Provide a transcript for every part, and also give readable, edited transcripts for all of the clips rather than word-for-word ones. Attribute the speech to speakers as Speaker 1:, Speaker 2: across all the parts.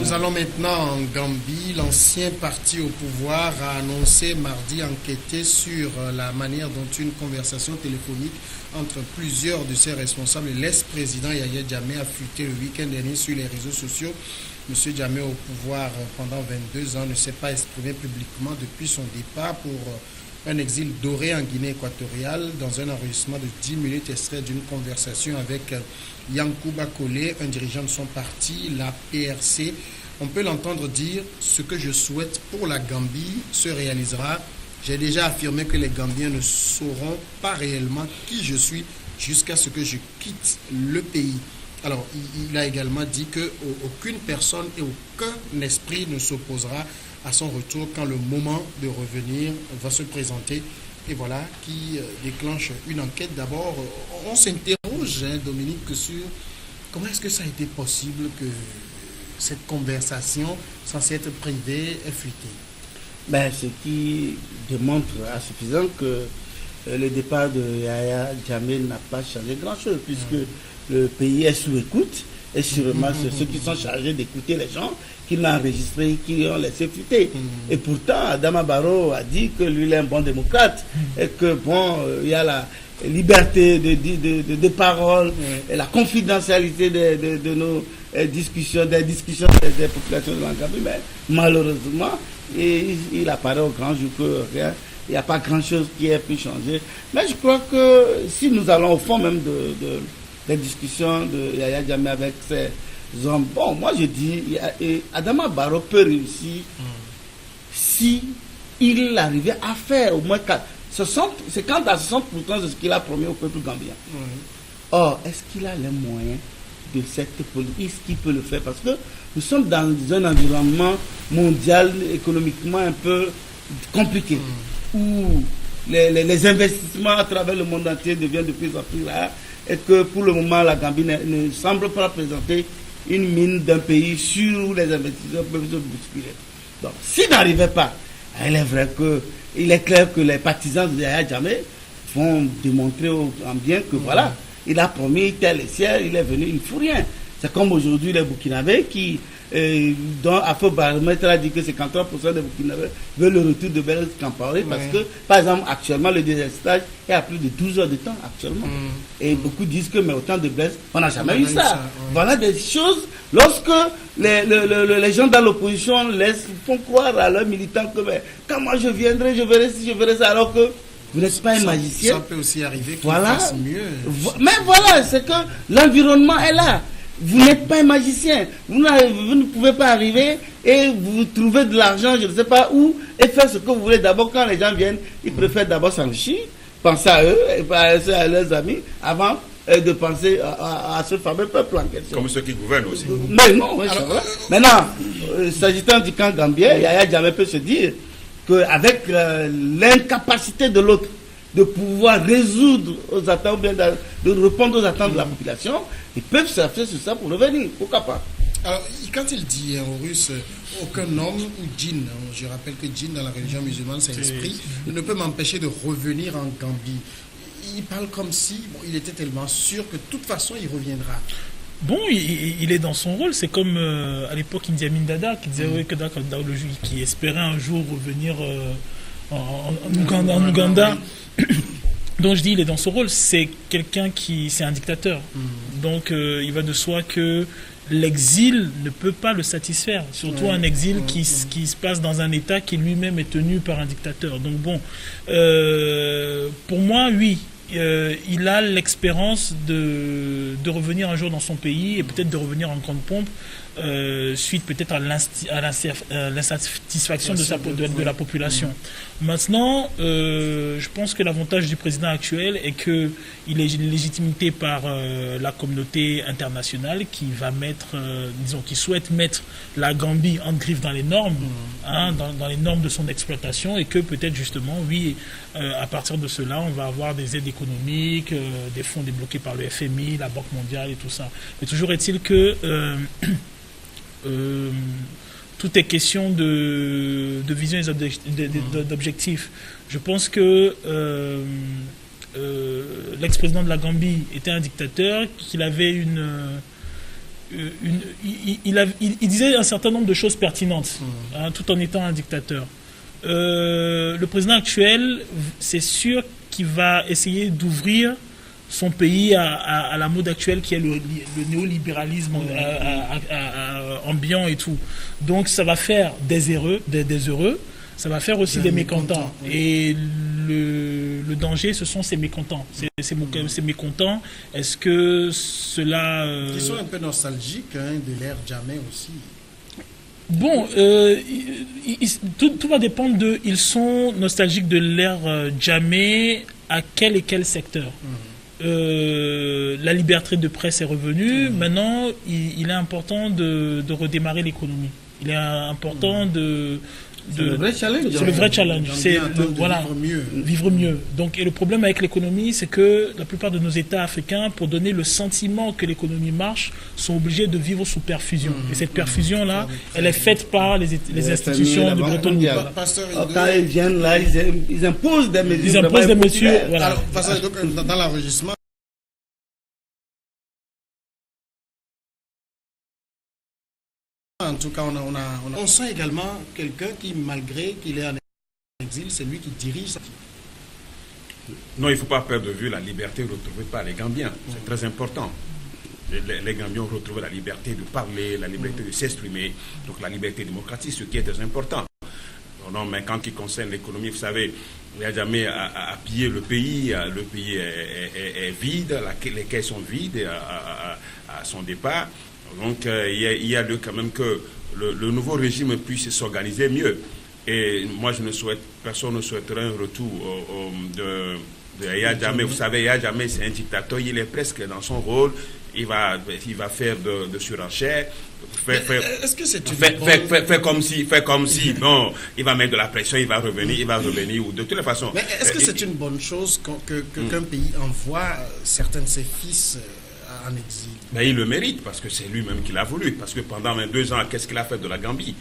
Speaker 1: Nous allons maintenant en Gambie. L'ancien parti au pouvoir a annoncé mardi enquêter sur la manière dont une conversation téléphonique entre plusieurs de ses responsables et l'ex-président Yahya Jammeh a fuité le week-end dernier sur les réseaux sociaux. Monsieur Jammeh, au pouvoir pendant 22 ans, ne s'est pas exprimé publiquement depuis son départ pour un exil doré en Guinée équatoriale. Dans un enregistrement de 10 minutes extrait d'une conversation avec Yankouba Collé, un dirigeant de son parti, la PRC, on peut l'entendre dire « Ce que je souhaite pour la Gambie se réalisera. J'ai déjà affirmé que les Gambiens ne sauront pas réellement qui je suis jusqu'à ce que je quitte le pays. » Alors, il a également dit qu'aucune personne et aucun esprit ne s'opposera à son retour quand le moment de revenir va se présenter. Et voilà qui déclenche une enquête. D'abord, on s'interroge, Dominique, sur comment est-ce que ça a été possible que cette conversation censée être privée est fuitée.
Speaker 2: Ce qui démontre à suffisant que le départ de Yahya Jammeh n'a pas changé grand-chose, puisque le pays est sous écoute, et sûrement c'est ceux qui sont chargés d'écouter les gens qui l'ont enregistré, qui l'ont laissé fuiter. Et pourtant, Adama Barrow a dit que lui, il est un bon démocrate, et que il y a la liberté de parole, et la confidentialité de nos discussions, des populations de la Gambie, mais malheureusement, il apparaît au grand jour que rien, il n'y a pas grand-chose qui ait pu changer. Mais je crois que si nous allons au fond même des discussions de Yahya Jammeh avec ces hommes, moi je dis, Adama Barrow peut réussir si il arrivait à faire au moins 50 à 60% de ce qu'il a promis au peuple gambien. Or, est-ce qu'il a les moyens de cette politique? Est-ce qu'il peut le faire? Parce que nous sommes dans un environnement mondial, économiquement un peu compliqué, où les investissements à travers le monde entier deviennent de plus en plus rares, et que pour le moment, la Gambie ne semble pas présenter une mine d'un pays sur où les investisseurs peuvent se bousculer. Donc, s'il n'arrivait pas, il est clair que les partisans de Yahya Jammeh vont démontrer aux Gambiens que voilà, il a promis tel et ciel, il est venu, il ne fout rien. C'est comme aujourd'hui les Burkinabés qui, dont Afro-Baromètre a dit que 53% des Burkinabés veulent le retour de Blaise Compaoré parce que, par exemple, actuellement, le désestage est à plus de 12 heures de temps actuellement. Et beaucoup disent que, mais autant de Blaise, on n'a jamais eu ça. Voilà des choses, lorsque les gens dans l'opposition font croire à leurs militants que, quand moi je viendrai, je verrai ci, je verrai ça, alors que vous n'êtes pas un magicien.
Speaker 1: Ça peut aussi arriver qu'il fasse mieux.
Speaker 2: Mais voilà, c'est que l'environnement est là. Vous n'êtes pas un magicien. Vous ne pouvez pas arriver et vous trouvez de l'argent, je ne sais pas où, et faire ce que vous voulez. D'abord, quand les gens viennent, ils préfèrent d'abord s'enrichir, penser à eux et penser à leurs amis, avant de penser à ce fameux peuple en question.
Speaker 3: Comme ceux qui gouvernent aussi.
Speaker 2: Mais non, maintenant, s'agissant du camp gambien, Yahya Jammeh peut se dire qu'avec l'incapacité de l'autre de pouvoir résoudre aux attentes, ou bien de répondre aux attentes de la population, ils peuvent s'appuyer sur ça pour revenir. Pourquoi pas?
Speaker 1: Alors, quand il dit en russe, aucun homme ou djinn, je rappelle que djinn dans la religion musulmane, c'est esprit, ne peut m'empêcher de revenir en Gambie. Il parle comme si il était tellement sûr que de toute façon, il reviendra.
Speaker 4: Bon, il est dans son rôle. C'est comme à l'époque Idi Amin Dada qui disait que qui espérait un jour revenir en Ouganda. Donc je dis, il est dans son rôle. C'est quelqu'un c'est un dictateur. Donc il va de soi que l'exil ne peut pas le satisfaire. Surtout un exil qui se passe dans un État qui lui-même est tenu par un dictateur. Donc bon, pour moi, oui. Il a l'expérience de revenir un jour dans son pays et peut-être de revenir en grande pompe suite peut-être à l'insatisfaction de la population. Maintenant, je pense que l'avantage du président actuel est qu'il est légitimité par la communauté internationale qui va qui souhaite mettre la Gambie en griffe dans les normes, dans les normes de son exploitation, et que peut-être justement, oui, à partir de cela, on va avoir des aides économiques, des fonds débloqués par le FMI, la Banque mondiale et tout ça. Mais toujours est-il que tout est question de vision et d'objectifs. Je pense que l'ex-président de la Gambie était un dictateur, qu'il avait il disait un certain nombre de choses pertinentes, tout en étant un dictateur. Le président actuel, c'est sûr qu'il va essayer d'ouvrir son pays à la mode actuelle qui est le néolibéralisme ambiant et tout. Donc ça va faire des heureux, ça va faire aussi des mécontents. Oui. Et le danger, ce sont ces mécontents. Ces mécontents, est-ce que cela...
Speaker 1: Ils sont un peu nostalgiques de l'ère Jammeh aussi.
Speaker 4: Bon, tout va dépendre de... Ils sont nostalgiques de l'ère Jammeh à quel et quel secteur. La liberté de presse est revenue. Maintenant, il est important de redémarrer l'économie. Il est important
Speaker 2: c'est le vrai challenge.
Speaker 4: C'est le vrai challenge. C'est voilà, vivre mieux. Donc, et le problème avec l'économie, c'est que la plupart de nos États africains, pour donner le sentiment que l'économie marche, sont obligés de vivre sous perfusion. Et cette perfusion-là, elle est faite par les institutions de Bretton Woods.
Speaker 2: Quand ils viennent là, ils imposent des mesures.
Speaker 4: Ils imposent des mesures. Voilà.
Speaker 1: Alors, dans l'enregistrement, en tout cas, on sent également quelqu'un qui, malgré qu'il est en exil, c'est lui qui dirige.
Speaker 3: Non, il ne faut pas perdre de vue la liberté retrouvée par les Gambiens. C'est très important. Les Gambiens ont retrouvé la liberté de parler, la liberté de s'exprimer, donc la liberté démocratique, ce qui est très important. Non, mais quand il concerne l'économie, vous savez, Yahya Jammeh a pillé le pays est vide, les caisses sont vides à son départ. Donc, il y a lieu quand même que le nouveau régime puisse s'organiser mieux. Et moi, personne ne souhaiterait un retour de Yahya Jammeh. Vous savez, Yahya Jammeh, c'est un dictateur, il est presque dans son rôle. Il va faire de surenchère.
Speaker 1: Est-ce que c'est une
Speaker 3: fait comme si, bon, il va mettre de la pression, il va revenir, ou de toutes les façons.
Speaker 1: Mais est-ce que c'est une bonne chose qu'un pays envoie certains de ses fils en exil?
Speaker 3: Mais il le mérite, parce que c'est lui-même qui l'a voulu. Parce que pendant 22 ans, qu'est-ce qu'il a fait de la Gambie?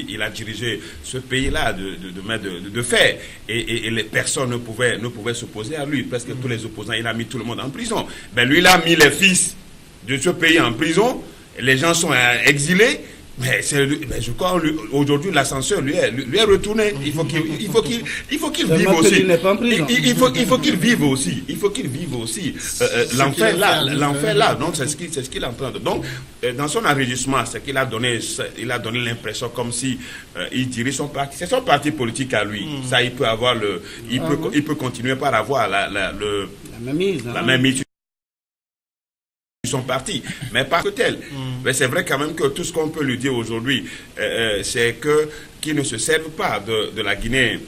Speaker 3: Il a dirigé ce pays-là de fait. Et les personnes ne pouvaient s'opposer à lui. Presque tous les opposants, il a mis tout le monde en prison. Ben lui, il a mis les fils de ce pays en prison. Les gens sont exilés. Mais je crois aujourd'hui l'ascenseur lui est retourné. Il faut qu'il vive aussi. Il faut qu'il vive aussi. L'enfer là. Donc c'est ce qu'il entend. Donc dans son enregistrement, c'est qu'il a donné l'impression comme si il dirige son parti. C'est son parti politique à lui. Ça, il peut continuer par avoir la même mise. Sont partis, mais pas que tel. Mais c'est vrai quand même que tout ce qu'on peut lui dire aujourd'hui, c'est qu'il ne se serve pas de la Guinée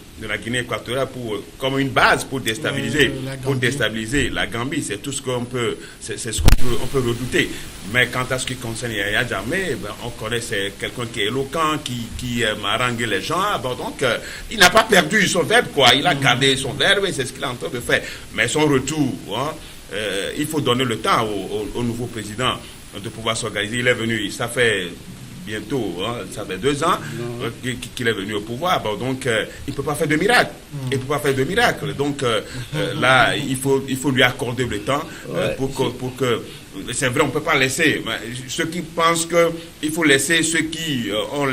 Speaker 3: équatoriale comme une base pour déstabiliser la Gambie. C'est tout ce qu'on peut, on peut redouter. Mais quant à ce qui concerne Yahya Jammeh, on connaît, c'est quelqu'un qui est éloquent, qui harangue les gens. Bon, donc, il n'a pas perdu son verbe, quoi. Il a gardé son verbe et c'est ce qu'il est en train de faire. Mais son retour, il faut donner le temps au nouveau président de pouvoir s'organiser. Il est venu, ça fait bientôt, ça fait 2 ans qu'il est venu au pouvoir. Bon, donc, il ne peut pas faire de miracle. Donc, là, il faut lui accorder le temps pour que c'est vrai, on ne peut pas laisser. Ceux qui pensent qu'il faut laisser ceux qui ont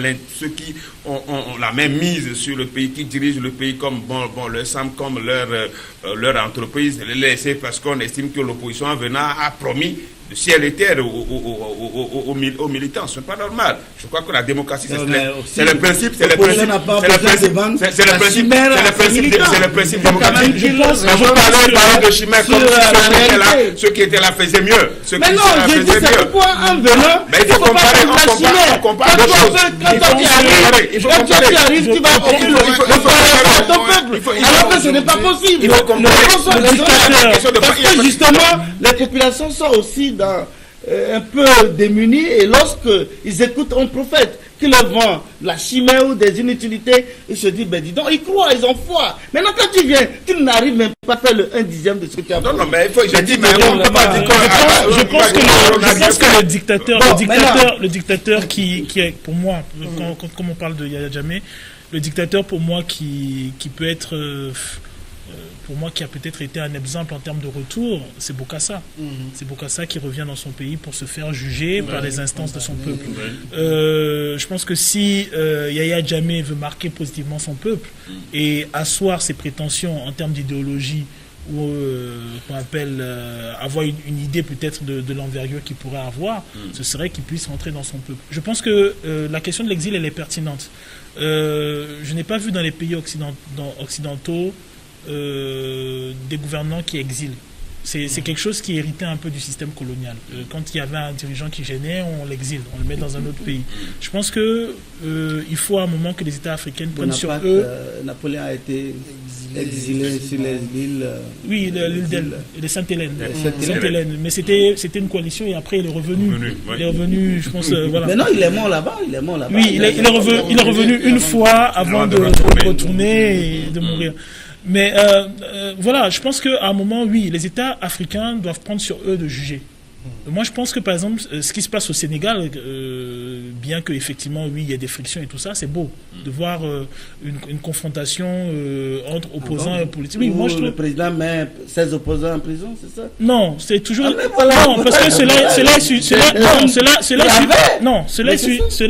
Speaker 3: la même mise sur le pays, qui dirigent le pays comme leur semble, comme leur entreprise, les laisser parce qu'on estime que l'opposition en venant a promis le ciel et terre aux militants. Ce n'est pas normal. Je crois que la démocratie, c'est le principe. C'est le principe démocratique. Vous parlez de chimère comme si ceux qui étaient là faisaient mieux.
Speaker 2: Mais non, je dis c'est pourquoi en venant,
Speaker 3: il faut comparer deux choses.
Speaker 2: Quand tu arrives, tu vas offrir à ton peuple. Alors que ce n'est pas possible. Parce que justement, les populations sont aussi un peu démunis et lorsqu'ils écoutent un prophète qui leur vend la chimère ou des inutilités, ils se disent, dis donc, ils croient, ils ont foi. Maintenant, quand tu viens, tu n'arrives même pas à faire le 1/10 de ce que tu as fait.
Speaker 3: Non, mais il faut que je dise, mais on ne peut pas dire
Speaker 4: je pense que le dictateur qui est, pour moi, quand on parle de Yahya Jammeh, le dictateur pour moi qui peut être pour moi, qui a peut-être été un exemple en termes de retour, c'est Bokassa. C'est Bokassa qui revient dans son pays pour se faire juger par les instances de son peuple. Je pense que si Yahya Jammeh veut marquer positivement son peuple et asseoir ses prétentions en termes d'idéologie, ou qu'on appelle avoir une idée peut-être de l'envergure qu'il pourrait avoir, ce serait qu'il puisse rentrer dans son peuple. Je pense que la question de l'exil, elle est pertinente. Je n'ai pas vu dans les pays occidentaux des gouvernants qui exilent. C'est quelque chose qui héritait un peu du système colonial. Quand il y avait un dirigeant qui gênait, on l'exile, on le met dans un autre pays. Je pense que il faut à un moment que les États africains prennent sur eux.
Speaker 2: Napoléon a été exilé sur les îles.
Speaker 4: Oui, l'île de Sainte-Hélène. Sainte-Hélène. Mais c'était une coalition et après il est revenu. Il est revenu, je pense. Voilà.
Speaker 2: Mais non, il est mort là-bas.
Speaker 4: Oui, il est revenu une fois avant de retourner et de mourir. Mais voilà, je pense qu'à un moment, oui, les États africains doivent prendre sur eux de juger. Moi, je pense que, par exemple, ce qui se passe au Sénégal, bien qu'effectivement, oui, il y a des frictions et tout ça, c'est beau de voir une confrontation entre opposants et politiques. Oui, moi, je trouve...
Speaker 2: Le président met 16 opposants en prison, c'est ça?
Speaker 4: Non, c'est toujours...
Speaker 2: voilà,
Speaker 4: non, parce que cela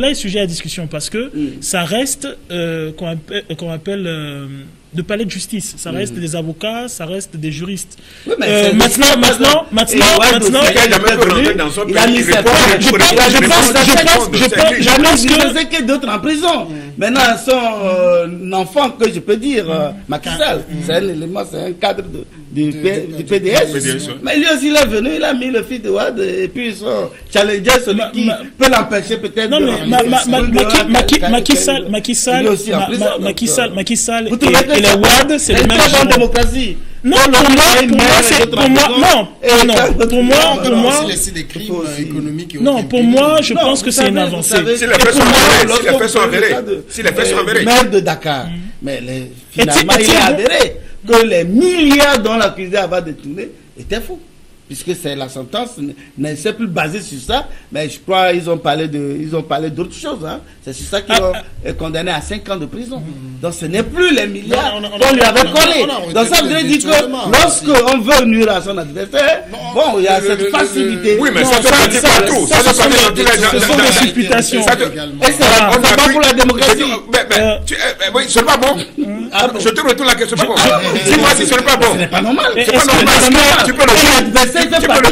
Speaker 4: est sujet à discussion, parce que ça reste, qu'on appelle de palais de justice. Ça reste des avocats, ça reste des juristes.
Speaker 2: Oui, mais
Speaker 4: maintenant,
Speaker 2: je sais que d'autres en prison. Maintenant, son enfant, que je peux dire, Macky Sall, c'est un élément, c'est un cadre du PDS. Mais lui aussi, il est venu, il a mis le fils de Wade, et puis son challenger, celui qui peut l'empêcher peut-être.
Speaker 4: Non, mais Macky Sall et les Wade, c'est le même
Speaker 2: bonne démocratie.
Speaker 4: Non, pour moi, je pense que c'est une avancée.
Speaker 3: Si les faits sont avérés.
Speaker 2: Maire de Dakar, mais finalement, il a adhéré que les milliards dont l'accusé avait détourné étaient faux. Puisque c'est la sentence ne s'est plus basée sur ça, mais je crois qu'ils ont parlé d'autres choses. Hein. C'est sur ça qu'ils l'ont condamné à 5 ans de prison. Donc ce n'est plus les milliards qu'on lui avait collés. Donc ça veut dire que lorsqu'on veut nuire à son adversaire, bon, il y a cette facilité.
Speaker 3: Oui, mais ça fait partout.
Speaker 4: Ce sont des supputations.
Speaker 2: Et c'est pas pour la démocratie.
Speaker 3: Oui, ce n'est pas bon. Je te retourne la question. Dis-moi si ce n'est pas bon.
Speaker 2: Ce n'est pas normal.
Speaker 3: C'est pas normal. Tu peux le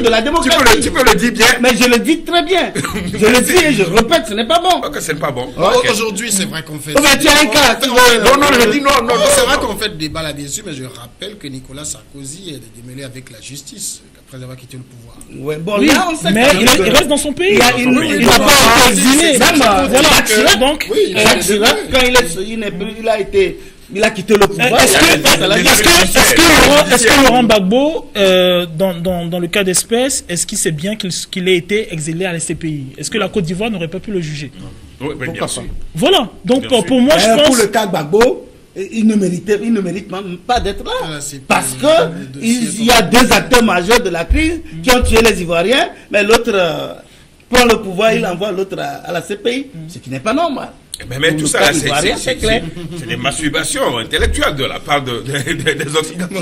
Speaker 2: de la démocratie.
Speaker 3: Tu peux le dire bien.
Speaker 2: Mais je le dis très bien. Je le dis et je répète, ce n'est pas bon.
Speaker 3: Ok, ce n'est pas bon.
Speaker 1: Aujourd'hui, c'est vrai qu'on fait...
Speaker 2: tu as un cas.
Speaker 3: Non, je dis non.
Speaker 1: C'est vrai qu'on fait débat là dessus, mais je rappelle que Nicolas Sarkozy est démêlé avec la justice après avoir quitté le pouvoir.
Speaker 2: Ouais, bon, là, on sait
Speaker 4: mais il reste dans son pays.
Speaker 2: Il n'a pas été exilé.
Speaker 4: Donc,
Speaker 2: il a quitté le pouvoir.
Speaker 4: Est-ce que Laurent Gbagbo, dans le cas d'espèce, est-ce qu'il sait bien qu'il ait été exilé à la CPI? Est-ce que la Côte d'Ivoire n'aurait pas pu le juger?
Speaker 3: Oui, bien sûr.
Speaker 4: Voilà. Donc pour moi, je pense...
Speaker 2: Pour le cas Gbagbo, il ne mérite même pas d'être là. Parce que il y a 2 acteurs majeurs de la crise qui ont tué les Ivoiriens, mais l'autre prend le pouvoir, il envoie l'autre à la CPI, ce qui n'est pas normal.
Speaker 3: Mais tout ça, c'est des masturbations intellectuelles de la part des Occidentaux.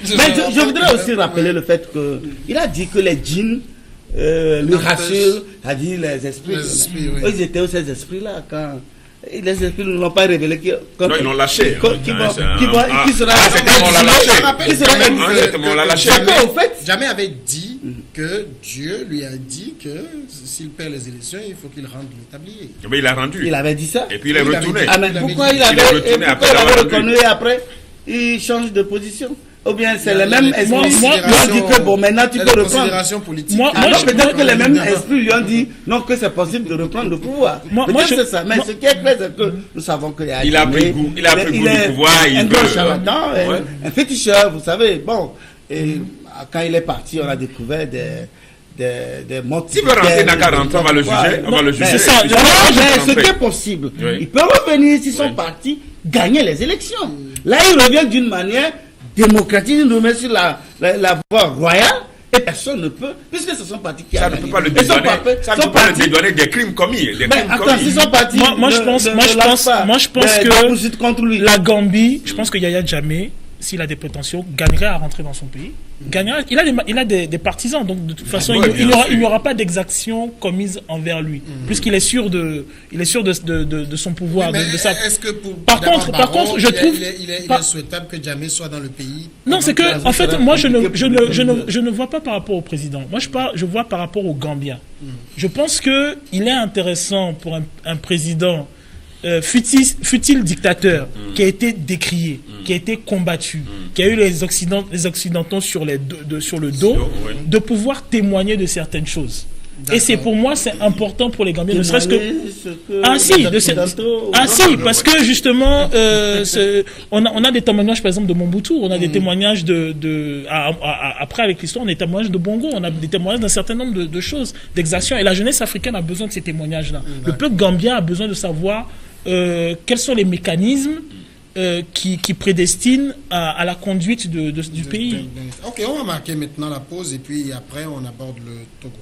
Speaker 2: Mais je voudrais aussi rappeler le fait qu'il a dit que les djinns lui rassurent, a dit les esprits. Ils étaient où ces esprits-là quand... Les esprits ne l'ont pas révélé.
Speaker 3: Non, ils l'ont lâché.
Speaker 2: Qui sera
Speaker 3: lâché.
Speaker 1: Jamais avait dit que Dieu lui a dit que s'il perd les élections, il faut qu'il rende l'établier.
Speaker 3: Mais il a rendu.
Speaker 2: Il avait dit ça.
Speaker 3: Et puis il est retourné.
Speaker 2: Pourquoi il avait reconnu et après il change de position? Ou bien c'est les mêmes esprits qui ont dit que bon, maintenant tu peux reprendre. Alors peut-être que les mêmes esprits lui ont dit non, que c'est possible de reprendre le pouvoir. Peut-être c'est ça. Mais ce qui est clair, c'est que nous savons qu'il
Speaker 3: a pris goût du pouvoir.
Speaker 2: Un grand charlatan, un féticheur, vous savez. Bon, et quand il est parti, on a découvert des motifs.
Speaker 3: S'il veut rentrer, on va le juger.
Speaker 2: C'est ça. Mais ce qui est possible, il peut revenir s'ils sont partis, gagner les élections. Là, il revient d'une manière démocratique, il nous met sur la voie royale Et personne ne peut, puisque ce sont partis qui
Speaker 3: Ça ne peut pas le dédouaner des crimes commis.
Speaker 2: Attends, s'ils sont partis.
Speaker 4: Moi, je pense
Speaker 2: contre lui.
Speaker 4: que la Gambie, je pense que Yaya Jammeh, s'il a des prétentions, gagnerait à rentrer dans son pays. Il a des partisans, donc de toute façon, il n'y aura pas d'exaction commise envers lui, puisqu'il est sûr de son pouvoir.
Speaker 1: Mais est-ce que par contre, je trouve il est souhaitable que Jammeh soit dans le pays?
Speaker 4: Non, c'est que en fait, moi, je ne vois pas par rapport au président. Moi, je vois par rapport aux Gambiens. Je pense que il est intéressant pour un président. Fut-il dictateur, qui a été décrié, qui a été combattu, qui a eu les Occidentaux sur le dos, de pouvoir témoigner de certaines choses. Et c'est pour moi, c'est important pour les Gambiens, ne serait-ce que... parce que justement, on a des témoignages, par exemple, de Mobutu, on a des témoignages après avec l'histoire, on a des témoignages de Bongo, on a des témoignages d'un certain nombre de choses, d'exactions, et la jeunesse africaine a besoin de ces témoignages-là. Le peuple gambien a besoin de savoir quels sont les mécanismes qui prédestinent à la conduite du pays.
Speaker 1: Ok, on va marquer maintenant la pause, et puis après, on aborde le Togo.